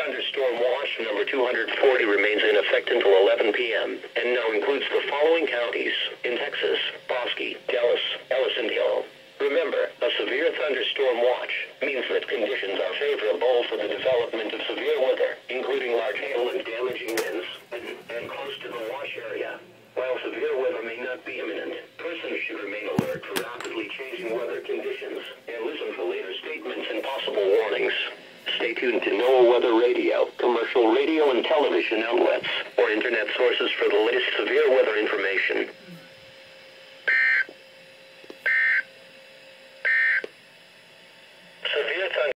thunderstorm watch number 240 remains in effect until 11 p.m. and now includes the following counties in Texas: Bosque, Dallas, Ellis, and Hill. Remember, a severe thunderstorm watch means that conditions are favorable for the development of severe weather, including large hail and damaging winds, and close to the watch area. While severe weather may not be imminent, persons should remain alert for rapidly changing weather conditions and listen for later statements and possible warnings. Stay tuned to NOAA Weather Radio, commercial radio and television outlets, or internet sources for the latest severe weather information.